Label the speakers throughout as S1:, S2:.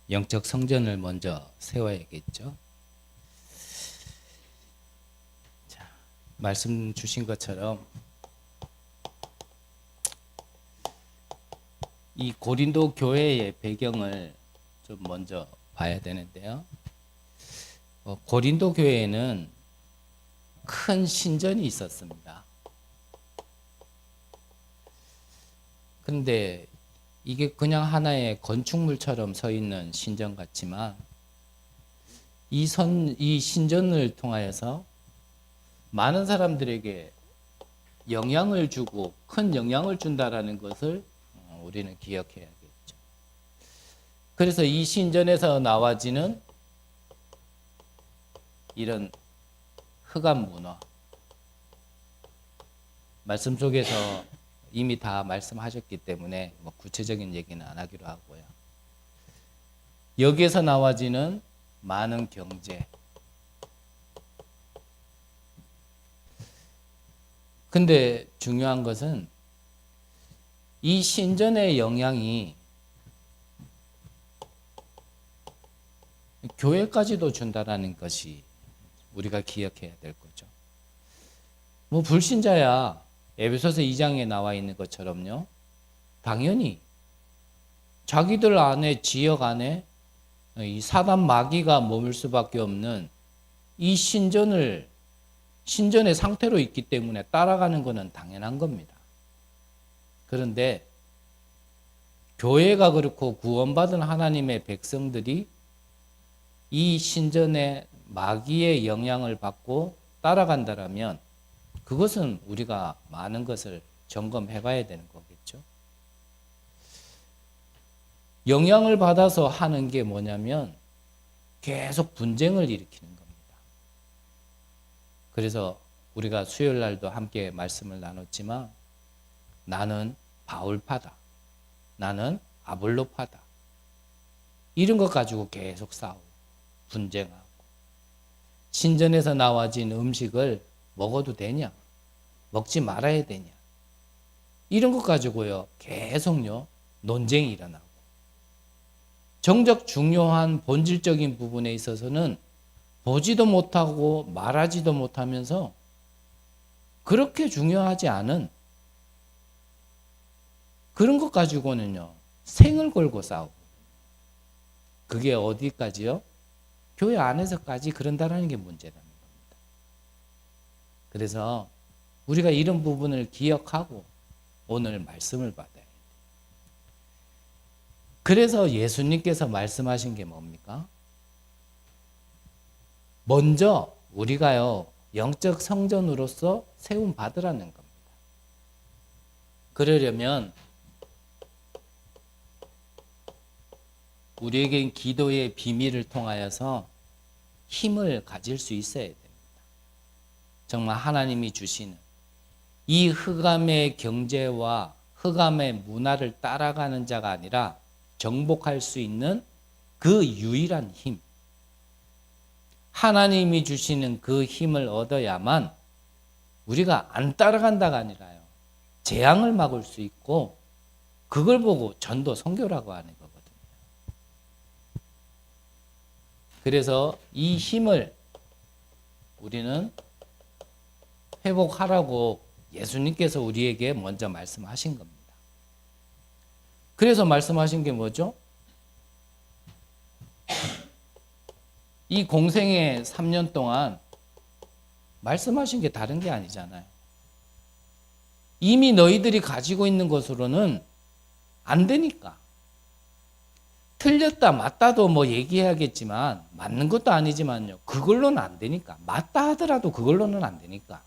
S1: 영적 성전을 먼저 세워야겠죠. 자, 말씀 주신 것처럼 이 고린도 교회의 배경을 좀 먼저 봐야 되는데요. 고린도 교회에는 큰 신전이 있었습니다. 그런데 이게 그냥 하나의 건축물처럼 서 있는 신전 같지만 이 신전을 통하여서 많은 사람들에게 영향을 주고 큰 영향을 준다라는 것을 우리는 기억해야겠죠. 그래서 이 신전에서 나와지는 이런 흑암 문화, 말씀 속에서 이미 다 말씀하셨기 때문에 뭐 구체적인 얘기는 안 하기로 하고요. 여기에서 나와지는 많은 경제. 근데 중요한 것은 이 신전의 영향이 교회까지도 준다라는 것이 우리가 기억해야 될 거죠. 뭐 불신자야 에베소서 2장에 나와 있는 것처럼요. 당연히 자기들 안에 지역 안에 이 사단 마귀가 머물 수밖에 없는 이 신전의 상태로 있기 때문에 따라가는 것은 당연한 겁니다. 그런데 교회가 그렇고 구원받은 하나님의 백성들이 이 신전의 마귀의 영향을 받고 따라간다라면 그것은 우리가 많은 것을 점검해 봐야 되는 거겠죠. 영향을 받아서 하는 게 뭐냐면 계속 분쟁을 일으키는 겁니다. 그래서 우리가 수요일 날도 함께 말씀을 나눴지만 나는 바울파다. 나는 아볼로파다. 이런 것 가지고 계속 싸우고 분쟁하고 신전에서 나와진 음식을 먹어도 되냐? 먹지 말아야 되냐? 이런 것 가지고요. 계속요. 논쟁이 일어나고 정작 중요한 본질적인 부분에 있어서는 보지도 못하고 말하지도 못하면서 그렇게 중요하지 않은 그런 것 가지고는요. 생을 걸고 싸우고 그게 어디까지요? 교회 안에서까지 그런다는 게 문제라는 겁니다. 그래서 우리가 이런 부분을 기억하고 오늘 말씀을 받아야 돼요. 그래서 예수님께서 말씀하신 게 뭡니까? 먼저 우리가요. 영적 성전으로서 세움 받으라는 겁니다. 그러려면 우리에겐 기도의 비밀을 통하여서 힘을 가질 수 있어야 됩니다. 정말 하나님이 주시는 이 흑암의 경제와 흑암의 문화를 따라가는 자가 아니라 정복할 수 있는 그 유일한 힘. 하나님이 주시는 그 힘을 얻어야만 우리가 안 따라간다가 아니라요. 재앙을 막을 수 있고 그걸 보고 전도 선교라고 하는 거거든요. 그래서 이 힘을 우리는 회복하라고 예수님께서 우리에게 먼저 말씀하신 겁니다. 그래서 말씀하신 게 뭐죠? 이 공생의 3년 동안 말씀하신 게 다른 게 아니잖아요. 이미 너희들이 가지고 있는 것으로는 안 되니까. 틀렸다 맞다도 뭐 얘기해야겠지만 맞는 것도 아니지만요. 그걸로는 안 되니까. 맞다 하더라도 그걸로는 안 되니까.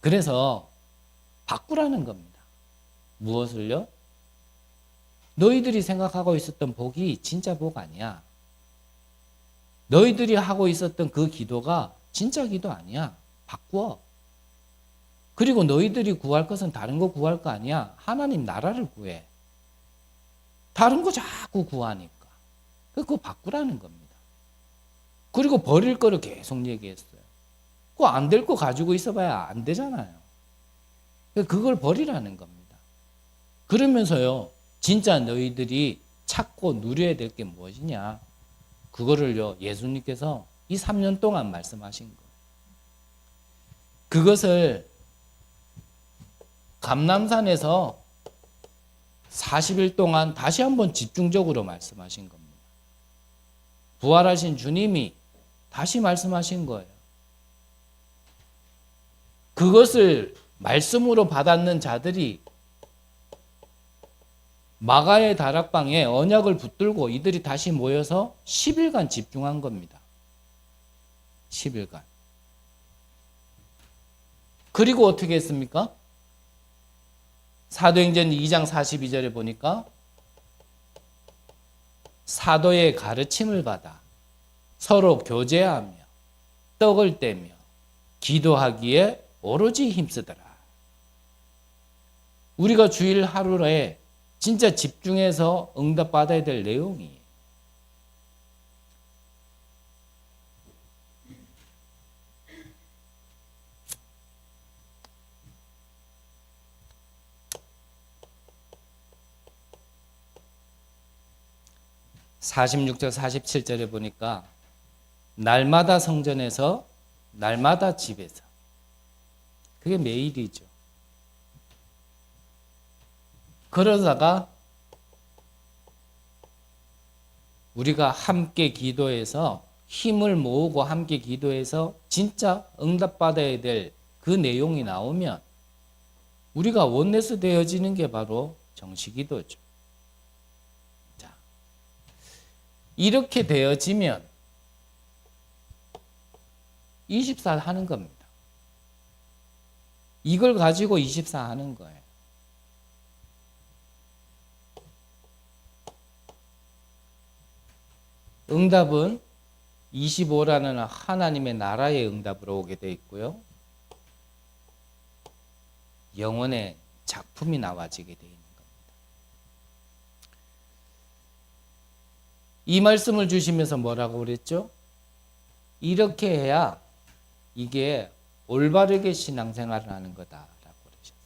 S1: 그래서 바꾸라는 겁니다. 무엇을요? 너희들이 생각하고 있었던 복이 진짜 복 아니야. 너희들이 하고 있었던 그 기도가 진짜 기도 아니야. 바꾸어. 그리고 너희들이 구할 것은 다른 거 구할 거 아니야. 하나님 나라를 구해. 다른 거 자꾸 구하니까. 그거 바꾸라는 겁니다. 그리고 버릴 거를 계속 얘기했어요. 그거 안 될 거 가지고 있어봐야 안 되잖아요. 그걸 버리라는 겁니다. 그러면서요. 진짜 너희들이 찾고 누려야 될 게 무엇이냐? 그거를요, 예수님께서 이 3년 동안 말씀하신 거예요. 그것을 감람산에서 40일 동안 다시 한번 집중적으로 말씀하신 겁니다. 부활하신 주님이 다시 말씀하신 거예요. 그것을 말씀으로 받았는 자들이 마가의 다락방에 언약을 붙들고 이들이 다시 모여서 10일간 집중한 겁니다. 10일간. 그리고 어떻게 했습니까? 사도행전 2장 42절에 보니까 사도의 가르침을 받아 서로 교제하며 떡을 떼며 기도하기에 오로지 힘쓰더라. 우리가 주일 하루에 진짜 집중해서 응답받아야 될 내용이에요. (46절) (47절에) 보니까 날마다 성전에서 날마다 집에서, 그게 매일이죠. 그러다가 우리가 함께 기도해서 힘을 모으고 함께 기도해서 진짜 응답받아야 될 그 내용이 나오면 우리가 원내스 되어지는 게 바로 정시기도죠. 자, 이렇게 되어지면 24 하는 겁니다. 이걸 가지고 24 하는 거예요. 응답은 25라는 하나님의 나라의 응답으로 오게 되어 있고요. 영혼의 작품이 나와지게 되어 있는 겁니다. 이 말씀을 주시면서 뭐라고 그랬죠? 이렇게 해야 이게 올바르게 신앙생활을 하는 거다라고 그러셨어요.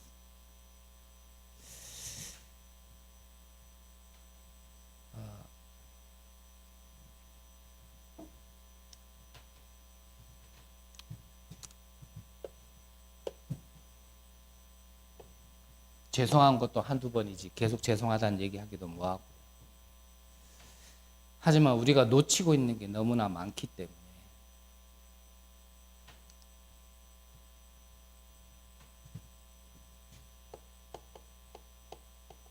S1: 죄송한 것도 한두 번이지 계속 죄송하다는 얘기하기도 뭐하고. 하지만 우리가 놓치고 있는 게 너무나 많기 때문에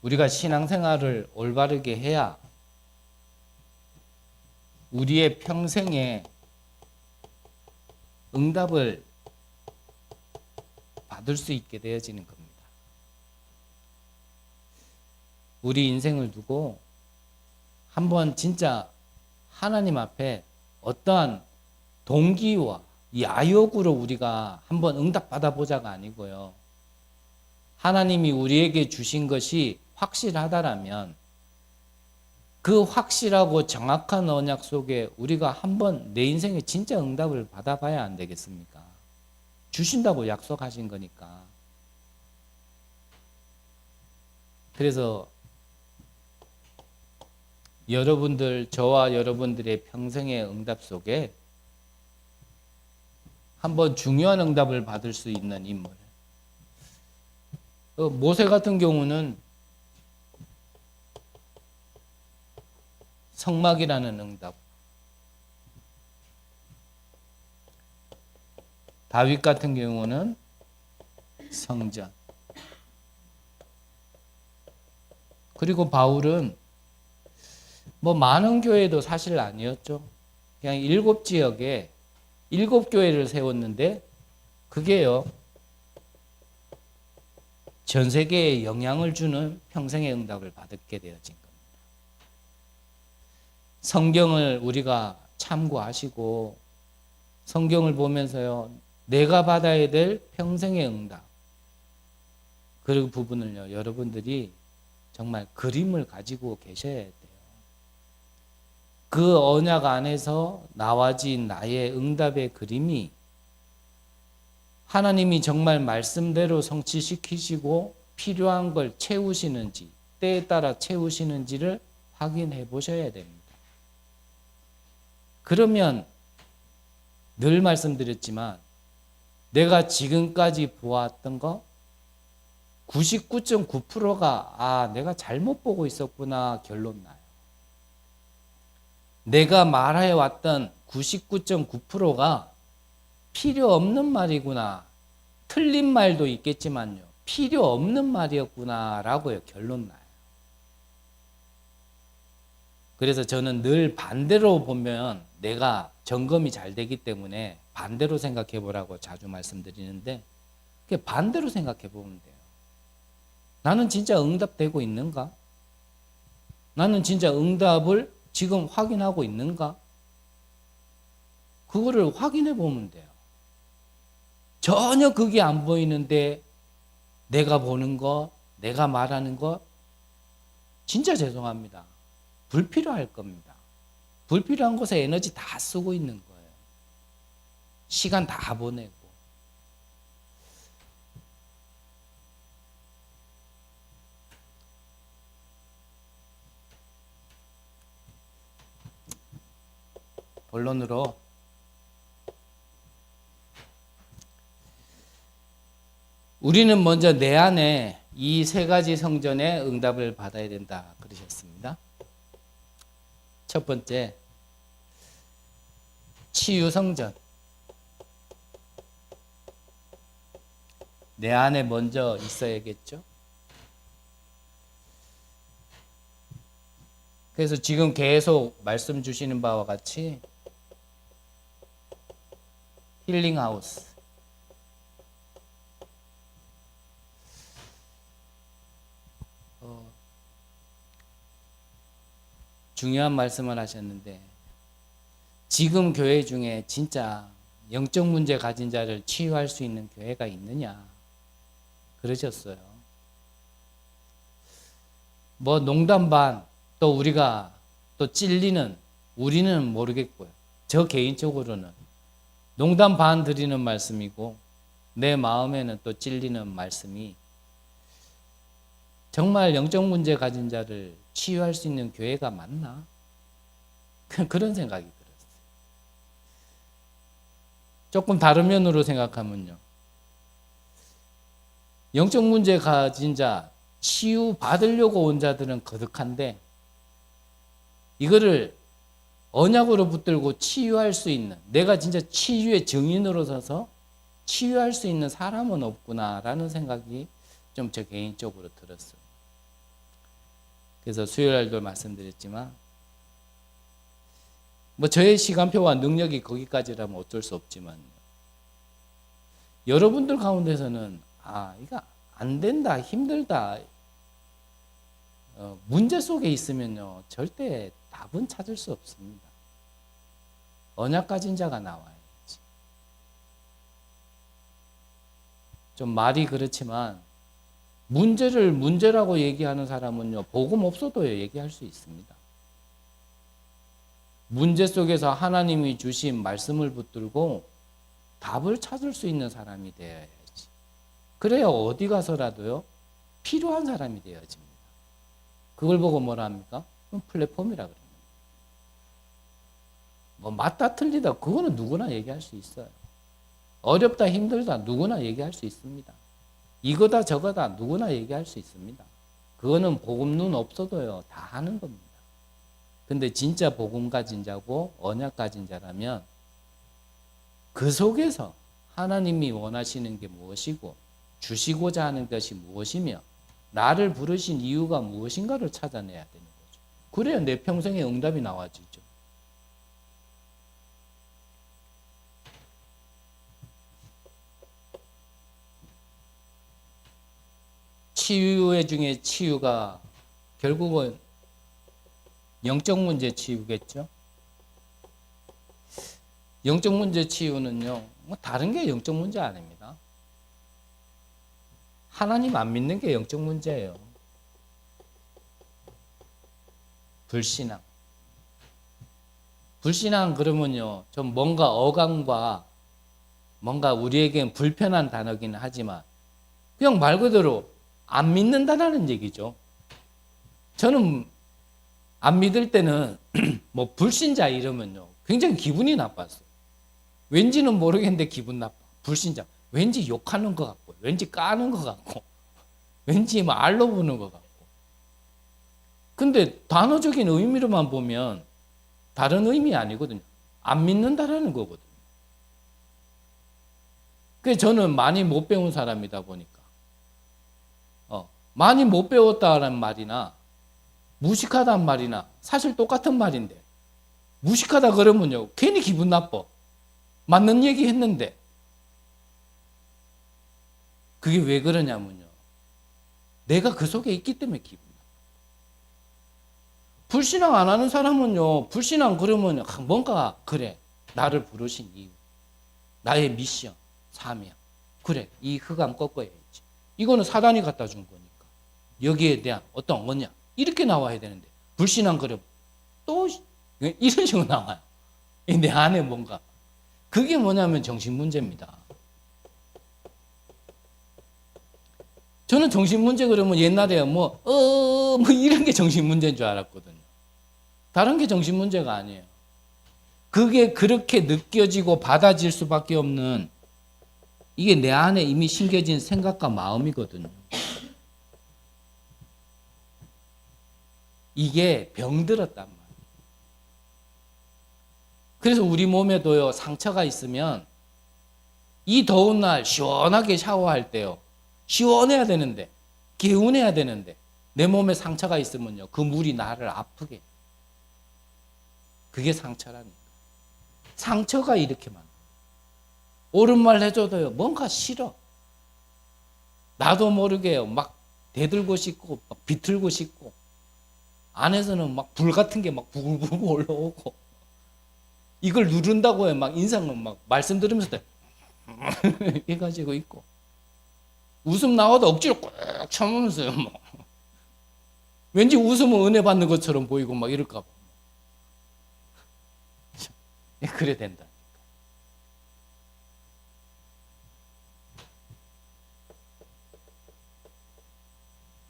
S1: 우리가 신앙생활을 올바르게 해야 우리의 평생에 응답을 받을 수 있게 되어지는 겁니다. 우리 인생을 두고 한번 진짜 하나님 앞에 어떠한 동기와 야욕으로 우리가 한번 응답 받아보자가 아니고요. 하나님이 우리에게 주신 것이 확실하다라면 그 확실하고 정확한 언약 속에 우리가 한번 내 인생에 진짜 응답을 받아봐야 안 되겠습니까? 주신다고 약속하신 거니까. 그래서 여러분들, 저와 여러분들의 평생의 응답 속에 한번 중요한 응답을 받을 수 있는 인물. 모세 같은 경우는 성막이라는 응답, 다윗 같은 경우는 성전, 그리고 바울은 뭐 많은 교회도 사실 아니었죠. 그냥 7지역에 7교회를 세웠는데 그게요 전 세계에 영향을 주는 평생의 응답을 받게 되어진 겁니다. 성경을 우리가 참고하시고 성경을 보면서요 내가 받아야 될 평생의 응답 그 부분을요 여러분들이 정말 그림을 가지고 계셔야 돼요. 그 언약 안에서 나와진 나의 응답의 그림이 하나님이 정말 말씀대로 성취시키시고 필요한 걸 채우시는지 때에 따라 채우시는지를 확인해 보셔야 됩니다. 그러면 늘 말씀드렸지만 내가 지금까지 보았던 거 99.9%가 내가 잘못 보고 있었구나 결론 나요. 내가 말해왔던 99.9%가 필요 없는 말이구나. 틀린 말도 있겠지만요. 필요 없는 말이었구나 라고요. 결론 나요. 그래서 저는 늘 반대로 보면 내가 점검이 잘 되기 때문에 반대로 생각해 보라고 자주 말씀드리는데 반대로 생각해 보면 돼요. 나는 진짜 응답되고 있는가? 나는 진짜 응답을 지금 확인하고 있는가? 그거를 확인해 보면 돼요. 전혀 그게 안 보이는데 내가 보는 거, 내가 말하는 거 진짜 죄송합니다. 불필요할 겁니다. 불필요한 곳에 에너지 다 쓰고 있는 거예요. 시간 다 보내고. 본론으로 우리는 먼저 내 안에 이 세 가지 성전의 응답을 받아야 된다 그러셨습니다. 첫 번째, 치유 성전. 내 안에 먼저 있어야겠죠. 그래서 지금 계속 말씀 주시는 바와 같이 힐링하우스, 중요한 말씀을 하셨는데 지금 교회 중에 진짜 영적 문제 가진 자를 치유할 수 있는 교회가 있느냐 그러셨어요. 뭐 농담 반 또 우리가 또 찔리는 우리는 모르겠고요. 저 개인적으로는 농담 반 드리는 말씀이고 내 마음에는 또 찔리는 말씀이 정말 영적 문제 가진 자를 치유할 수 있는 교회가 맞나? 그런 생각이 들었어요. 조금 다른 면으로 생각하면요. 영적 문제 가진 자, 치유 받으려고 온 자들은 거듭한데 이거를 언약으로 붙들고 치유할 수 있는, 내가 진짜 치유의 증인으로 서서 치유할 수 있는 사람은 없구나라는 생각이 좀 저 개인적으로 들었어요. 그래서 수요일날도 말씀드렸지만 뭐 저의 시간표와 능력이 거기까지라면 어쩔 수 없지만 여러분들 가운데서는 이거 안 된다, 힘들다, 문제 속에 있으면요 절대 답은 찾을 수 없습니다. 언약 가진 자가 나와야지. 좀 말이 그렇지만 문제를 문제라고 얘기하는 사람은요 복음 없어도 얘기할 수 있습니다. 문제 속에서 하나님이 주신 말씀을 붙들고 답을 찾을 수 있는 사람이 되어야지. 그래야 어디 가서라도요 필요한 사람이 되어집니다. 그걸 보고 뭐라 합니까? 플랫폼이라 그럽니다. 뭐 맞다 틀리다 그거는 누구나 얘기할 수 있어요. 어렵다 힘들다 누구나 얘기할 수 있습니다. 이거다 저거다 누구나 얘기할 수 있습니다. 그거는 복음 눈 없어도요 다 하는 겁니다. 근데 진짜 복음 가진 자고 언약 가진 자라면 그 속에서 하나님이 원하시는 게 무엇이고 주시고자 하는 것이 무엇이며 나를 부르신 이유가 무엇인가를 찾아내야 되는 거죠. 그래야 내 평생에 응답이 나와지죠. 치유의 중에 치유가 결국은 영적 문제 치유겠죠. 영적 문제 치유는요 뭐 다른 게 영적 문제 아닙니다. 하나님 안 믿는 게 영적 문제예요. 불신앙 그러면요 좀 뭔가 어감과 뭔가 우리에겐 불편한 단어기는 하지만 그냥 말 그대로 안 믿는다라는 얘기죠. 저는 안 믿을 때는 뭐 불신자 이러면요 굉장히 기분이 나빴어요. 왠지는 모르겠는데 기분 나빠. 불신자 왠지 욕하는 것 같고 왠지 까는 것 같고 왠지 막 알로 보는 것 같고. 근데 단어적인 의미로만 보면 다른 의미 아니거든요. 안 믿는다라는 거거든요. 그래서 저는 많이 못 배운 사람이다 보니까 많이 못 배웠다는 말이나 무식하다는 말이나 사실 똑같은 말인데 무식하다 그러면요 괜히 기분 나빠. 맞는 얘기 했는데 그게 왜 그러냐면요 내가 그 속에 있기 때문에 기분 나빠. 불신앙 안 하는 사람은요 불신앙 그러면 뭔가 그래 나를 부르신 이유 나의 미션 사명 그래 이 흑암 꺾어야지. 이거는 사단이 갖다 준 거니까 여기에 대한 어떤 언약 이렇게 나와야 되는데 불신앙 그럼 또 이런 식으로 나와요. 내 안에 뭔가 그게 뭐냐면 정신 문제입니다. 저는 정신 문제 그러면 옛날에 뭐 이런 게 정신 문제인 줄 알았거든요. 다른 게 정신 문제가 아니에요. 그게 그렇게 느껴지고 받아질 수밖에 없는 이게 내 안에 이미 심겨진 생각과 마음이거든요. 이게 병들었단 말이에요. 그래서 우리 몸에도요 상처가 있으면 이 더운 날 시원하게 샤워할 때요 시원해야 되는데 개운해야 되는데 내 몸에 상처가 있으면요 그 물이 나를 아프게 해요. 그게 상처라니까. 상처가 이렇게 많아. 옳은 말 해줘도요 뭔가 싫어. 나도 모르게 막 대들고 싶고 막 비틀고 싶고 안에서는 막 불 같은 게 막 부글부글 올라오고 이걸 누른다고 해 막 인상은 막 말씀 들으면서 해가지고 있고 웃음 나와도 억지로 꾹 참으면서요 뭐 왠지 웃으면 은혜 받는 것처럼 보이고 막 이럴까 봐 그래 된다.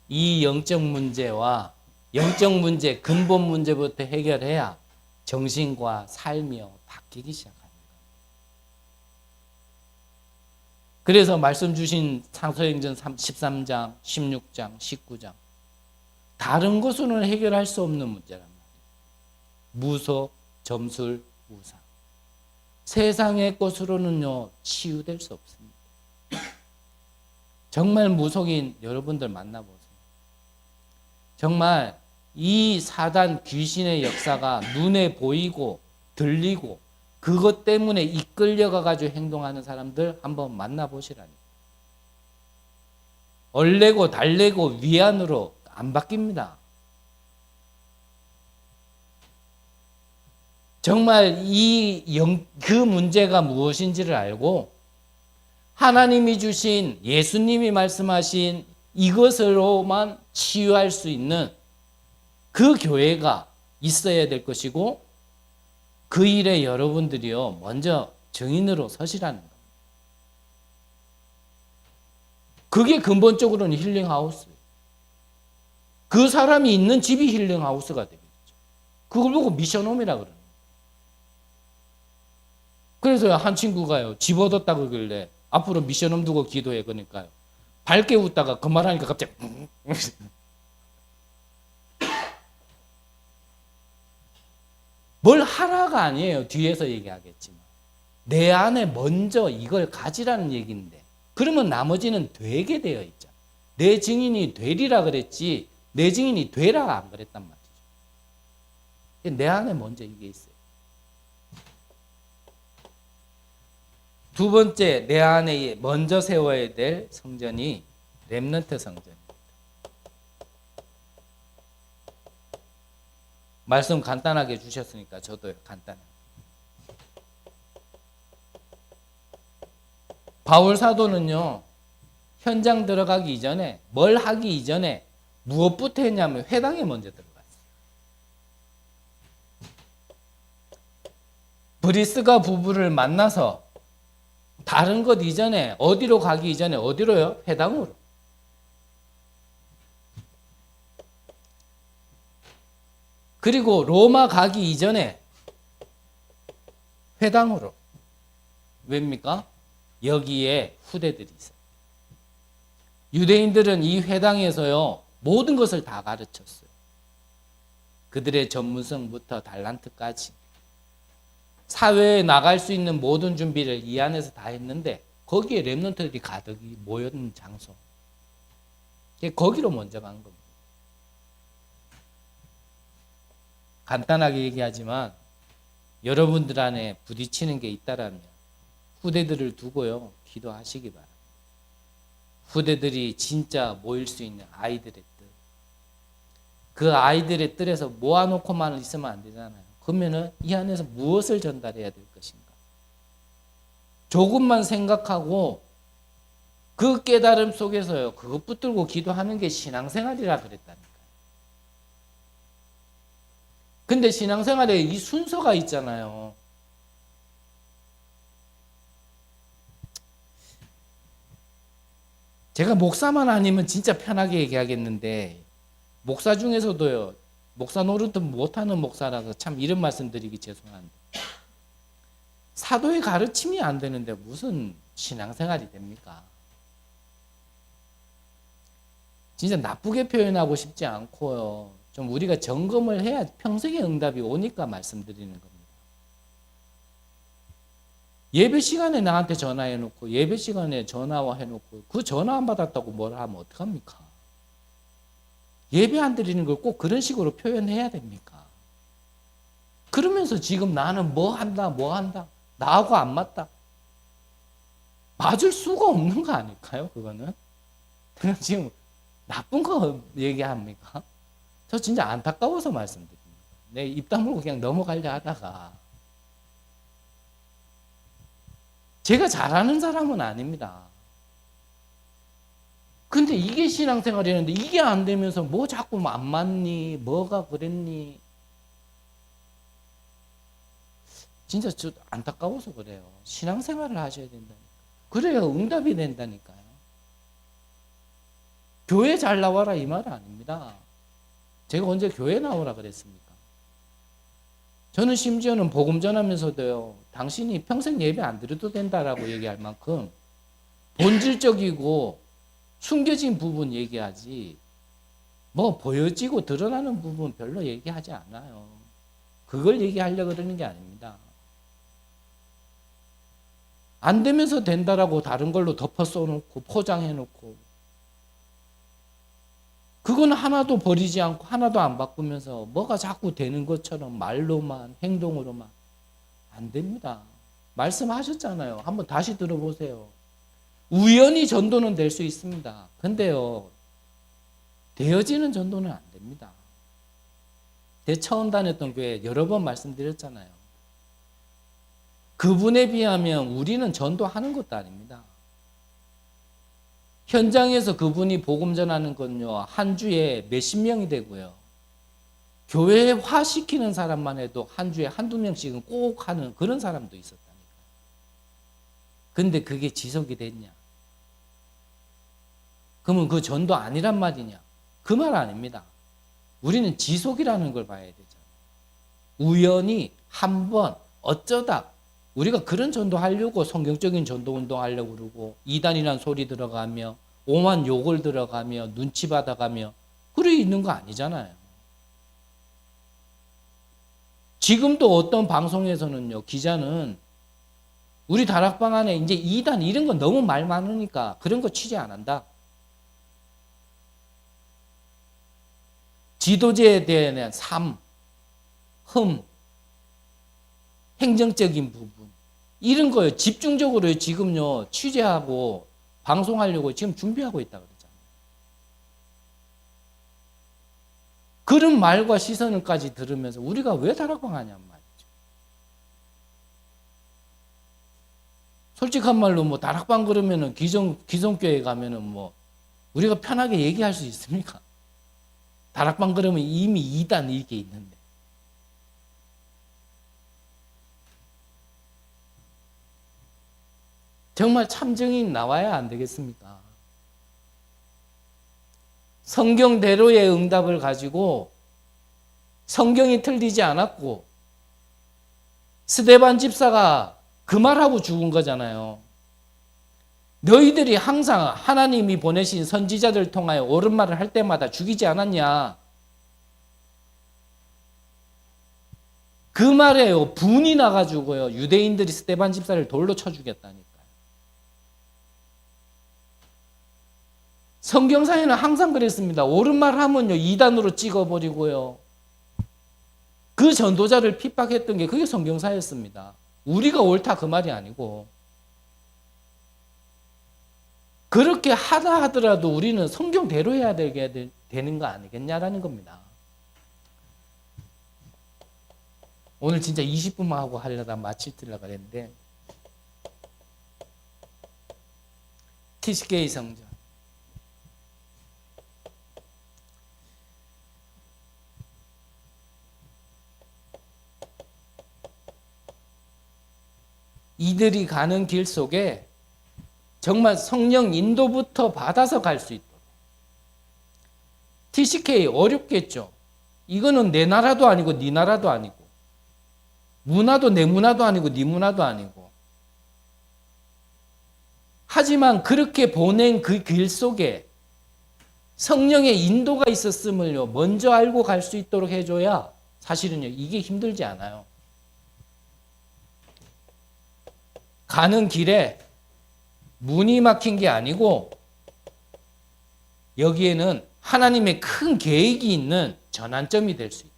S1: 이 영적 문제와 영적 문제 근본 문제부터 해결해야 정신과 삶이 바뀌기 시작합니다. 그래서 말씀 주신 사도행전 13장, 16장, 19장 다른 것으로는 해결할 수 없는 문제란 말이에요. 무속, 점술, 우상 세상의 것으로는요 치유될 수 없습니다. 정말 무속인 여러분들 만나보세요. 정말 이 사단 귀신의 역사가 눈에 보이고 들리고 그것 때문에 이끌려가 가지고 행동하는 사람들 한번 만나보시라니까. 얼레고 달래고 위안으로 안 바뀝니다. 정말 그 문제가 무엇인지를 알고 하나님이 주신 예수님이 말씀하신 이것으로만 치유할 수 있는 그 교회가 있어야 될 것이고 그 일에 여러분들이요 먼저 증인으로 서시라는 겁니다. 그게 근본적으로는 힐링하우스예요. 그 사람이 있는 집이 힐링하우스가 되겠죠. 그걸 보고 미션홈이라 그러는 거예요. 그래서 한 친구가요 집 얻었다 그러길래 앞으로 미션홈 두고 기도해 그러니까요 밝게 웃다가 그 말하니까 갑자기 뭘 하라가 아니에요. 뒤에서 얘기하겠지만 내 안에 먼저 이걸 가지라는 얘기인데 그러면 나머지는 되게 되어 있잖아. 내 증인이 되리라 그랬지 내 증인이 되라 안 그랬단 말이죠. 내 안에 먼저 이게 있어요. 두 번째 내 안에 먼저 세워야 될 성전이 렘넌트 성전입니다. 말씀 간단하게 주셨으니까 저도 간단하게. 바울 사도는요 현장 들어가기 이전에 뭘 하기 이전에 무엇부터 했냐면 회당에 먼저 들어갔어요. 브리스가 부부를 만나서 다른 것 이전에 어디로 가기 이전에 어디로요? 회당으로. 그리고 로마 가기 이전에 회당으로. 왜입니까? 여기에 후대들이 있어요. 유대인들은 이 회당에서요 모든 것을 다 가르쳤어요. 그들의 전문성부터 달란트까지 사회에 나갈 수 있는 모든 준비를 이 안에서 다 했는데 거기에 렘넌트들이 가득히 모였는 장소. 거기로 먼저 간 겁니다. 간단하게 얘기하지만 여러분들 안에 부딪히는 게 있다라면 후대들을 두고요 기도하시기 바랍니다. 후대들이 진짜 모일 수 있는 아이들의 뜰. 그 아이들의 뜰에서 모아놓고만 있으면 안 되잖아요. 그러면은 이 안에서 무엇을 전달해야 될 것인가? 조금만 생각하고 그 깨달음 속에서요 그것 붙들고 기도하는 게 신앙생활이라 그랬다니까요. 근데 신앙생활에 이 순서가 있잖아요. 제가 목사만 아니면 진짜 편하게 얘기하겠는데 목사 중에서도요 목사 노릇도 못하는 목사라서 참 이런 말씀 드리기 죄송한데 사도의 가르침이 안 되는데 무슨 신앙생활이 됩니까? 진짜 나쁘게 표현하고 싶지 않고요 좀 우리가 점검을 해야 평생의 응답이 오니까 말씀드리는 겁니다. 예배 시간에 나한테 전화해놓고 예배 시간에 전화 해놓고 그 전화 안 받았다고 뭐라 하면 어떡합니까? 예배 안 드리는 걸 꼭 그런 식으로 표현해야 됩니까? 그러면서 지금 나는 뭐 한다 나하고 안 맞다. 맞을 수가 없는 거 아닐까요? 그거는 그냥 지금 나쁜 거 얘기합니까? 저 진짜 안타까워서 말씀드립니다. 내 입 다물고 그냥 넘어가려 하다가 제가 잘하는 사람은 아닙니다. 근데 이게 신앙생활이었는데 이게 안 되면서 뭐 자꾸 안 맞니? 뭐가 그랬니? 진짜 저 안타까워서 그래요. 신앙생활을 하셔야 된다니까. 그래야 응답이 된다니까요. 교회 잘 나와라 이 말 아닙니다. 제가 언제 교회 나오라 그랬습니까? 저는 심지어는 복음 전하면서도요. 당신이 평생 예배 안 드려도 된다라고 얘기할 만큼 본질적이고 숨겨진 부분 얘기하지 뭐 보여지고 드러나는 부분 별로 얘기하지 않아요. 그걸 얘기하려고 그러는 게 아닙니다. 안 되면서 된다라고 다른 걸로 덮어 써놓고 포장해 놓고 그건 하나도 버리지 않고 하나도 안 바꾸면서 뭐가 자꾸 되는 것처럼 말로만 행동으로만 안 됩니다. 말씀하셨잖아요. 한번 다시 들어보세요. 우연히 전도는 될 수 있습니다. 근데요 되어지는 전도는 안 됩니다. 제가 처음 다녔던 교회 여러 번 말씀드렸잖아요. 그분에 비하면 우리는 전도하는 것도 아닙니다. 현장에서 그분이 복음 전하는 건요 한 주에 몇십 명이 되고요. 교회화시키는 사람만 해도 한 주에 한두 명씩은 꼭 하는 그런 사람도 있었다니까요. 근데 그게 지속이 됐냐? 그러면 그 전도 아니란 말이냐? 그 말 아닙니다. 우리는 지속이라는 걸 봐야 되잖아요. 우연히 한번 어쩌다 우리가 그런 전도하려고 성경적인 전도 운동하려고 그러고 이단이란 소리 들어가며 오만 욕을 들어가며 눈치 받아가며 그래 있는 거 아니잖아요. 지금도 어떤 방송에서는요 기자는 우리 다락방 안에 이제 이단 이런 거 너무 말 많으니까 그런 거 취재 안 한다. 지도자에 대한 삶, 행정적인 부분 이런 거요 집중적으로 지금요 취재하고 방송하려고 지금 준비하고 있다 그러잖아요. 그런 말과 시선까지 들으면서 우리가 왜 다락방 하냔 말이죠. 솔직한 말로 뭐 다락방 그러면은 기성교회 가면은 뭐 우리가 편하게 얘기할 수 있습니까? 다락방 그러면 이미 2단 이게 있는데. 정말 참증인 나와야 안 되겠습니까? 성경대로의 응답을 가지고 성경이 틀리지 않았고 스데반 집사가 그 말하고 죽은 거잖아요. 너희들이 항상 하나님이 보내신 선지자들 통하여 옳은 말을 할 때마다 죽이지 않았냐. 그 말에요. 분이 나가지고요. 유대인들이 스데반 집사를 돌로 쳐 죽였다니까요. 성경상에는 항상 그랬습니다. 옳은 말 하면요. 이단으로 찍어버리고요. 그 전도자를 핍박했던 게 그게 성경사였습니다. 우리가 옳다 그 말이 아니고. 그렇게 하다 하더라도 우리는 성경대로 해야 되는 거 아니겠냐라는 겁니다. 오늘 진짜 20분만 하고 하려다 마치려고 그랬는데 TCK 성전 이들이 가는 길 속에 정말 성령 인도부터 받아서 갈 수 있도록. TCK 어렵겠죠. 이거는 내 나라도 아니고 네 나라도 아니고 문화도 내 문화도 아니고 네 문화도 아니고. 하지만 그렇게 보낸 그 길 속에 성령의 인도가 있었음을요 먼저 알고 갈 수 있도록 해줘야 사실은요 이게 힘들지 않아요. 가는 길에 문이 막힌 게 아니고 여기에는 하나님의 큰 계획이 있는 전환점이 될 수 있도록.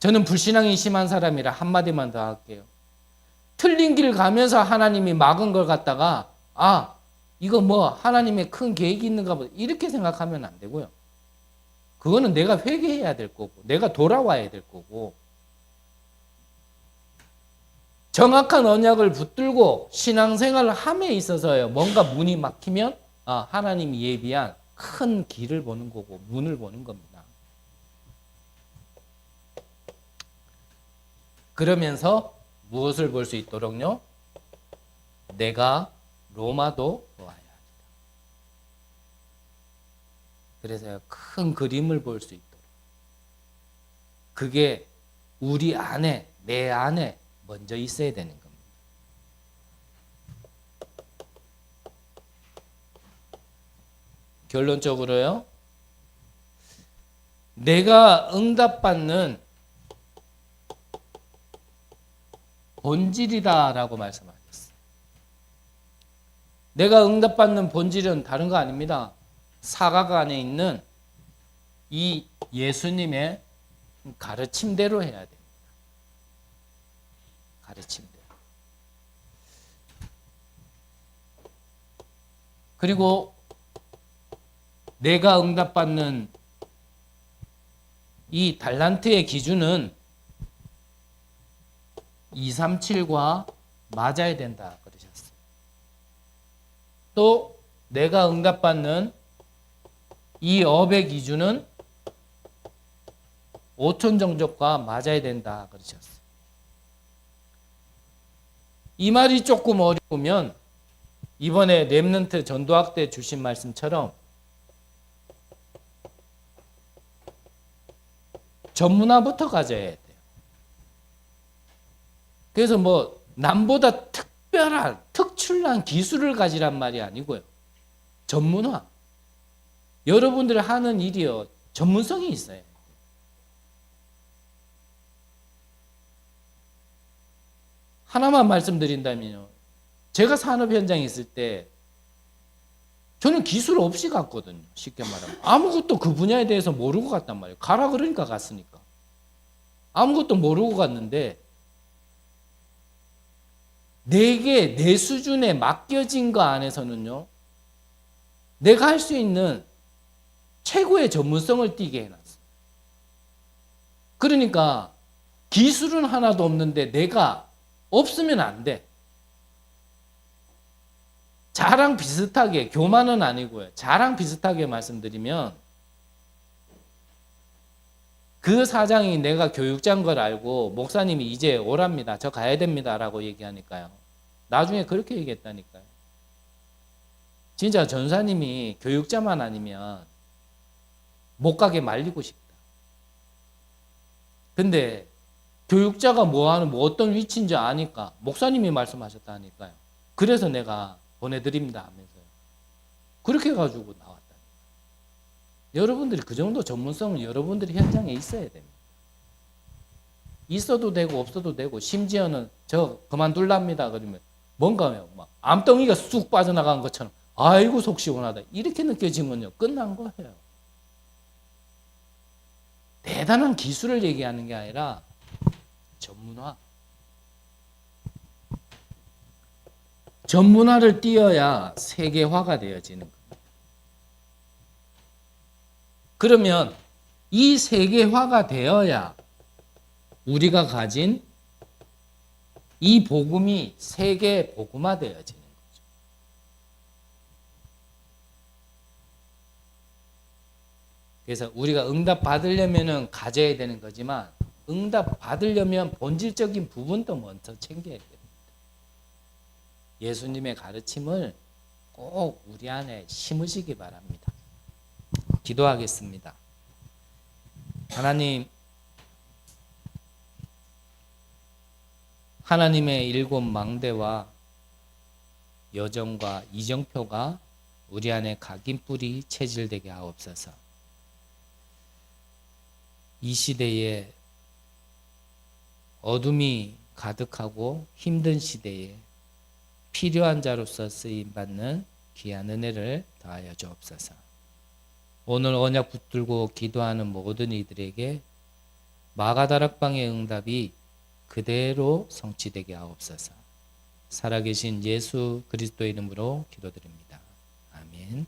S1: 저는 불신앙이 심한 사람이라 한마디만 더 할게요. 틀린 길 가면서 하나님이 막은 걸 갖다가 이거 뭐 하나님의 큰 계획이 있는가 보다 이렇게 생각하면 안 되고요. 그거는 내가 회개해야 될 거고 내가 돌아와야 될 거고 정확한 언약을 붙들고 신앙생활을 함에 있어서요. 뭔가 문이 막히면 하나님이 예비한 큰 길을 보는 거고 문을 보는 겁니다. 그러면서 무엇을 볼 수 있도록요? 내가 로마도 보아야 하리라. 그래서 큰 그림을 볼 수 있도록. 그게 우리 안에, 내 안에 먼저 있어야 되는 겁니다. 결론적으로요. 내가 응답받는 본질이다라고 말씀하셨어요. 내가 응답받는 본질은 다른 거 아닙니다. 사각 안에 있는 이 예수님의 가르침대로 해야 됩니다. 가르침대로. 그리고 내가 응답받는 이 달란트의 기준은 237과 맞아야 된다 그러셨어요. 또 내가 응답받는 이 업의 기준은 5천 정족과 맞아야 된다 그러셨어요. 이 말이 조금 어려우면 이번에 렘넌트 전도학 때 주신 말씀처럼 전문화부터 가져야 돼요. 그래서 뭐 남보다 특별한 특출난 기술을 가지란 말이 아니고요. 전문화. 여러분들이 하는 일이요. 전문성이 있어요. 하나만 말씀드린다면요. 제가 산업 현장에 있을 때 저는 기술 없이 갔거든요. 쉽게 말하면. 아무것도 그 분야에 대해서 모르고 갔단 말이에요. 가라 그러니까 갔으니까. 아무것도 모르고 갔는데 내게 내 수준에 맡겨진 거 안에서는요. 내가 할 수 있는 최고의 전문성을 띠게 해놨어요. 그러니까 기술은 하나도 없는데 내가 없으면 안 돼. 자랑 비슷하게, 교만은 아니고요. 자랑 비슷하게 말씀드리면 그 사장이 내가 교육자인 걸 알고 목사님이 이제 오랍니다. 저 가야 됩니다. 라고 얘기하니까요. 나중에 그렇게 얘기했다니까요. 진짜 전사님이 교육자만 아니면 못 가게 말리고 싶다. 근데 교육자가 뭐 어떤 위치인지 아니까 목사님이 말씀하셨다니까요. 그래서 내가 보내드립니다 하면서요. 그렇게 해가지고 나왔다. 여러분들이 그 정도 전문성은 여러분들이 현장에 있어야 됩니다. 있어도 되고 없어도 되고 심지어는 저 그만둘랍니다 그러면 뭔가요? 막 암덩이가 쑥 빠져나간 것처럼 아이고 속 시원하다 이렇게 느껴지면요 끝난 거예요. 대단한 기술을 얘기하는 게 아니라 전문화를 띄어야 세계화가 되어지는 겁니다. 그러면 이 세계화가 되어야 우리가 가진 이 복음이 세계 복음화 되어지는 거죠. 그래서 우리가 응답 받으려면 가져야 되는 거지만 응답 받으려면 본질적인 부분도 먼저 챙겨야 됩니다. 예수님의 가르침을 꼭 우리 안에 심으시기 바랍니다. 기도하겠습니다. 하나님의 일곱 망대와 여정과 이정표가 우리 안에 각인뿌리 체질되게 하옵소서. 이 시대에 어둠이 가득하고 힘든 시대에 필요한 자로서 쓰임받는 귀한 은혜를 더하여 주옵소서. 오늘 언약 붙들고 기도하는 모든 이들에게 마가다락방의 응답이 그대로 성취되게 하옵소서. 살아계신 예수 그리스도의 이름으로 기도드립니다. 아멘.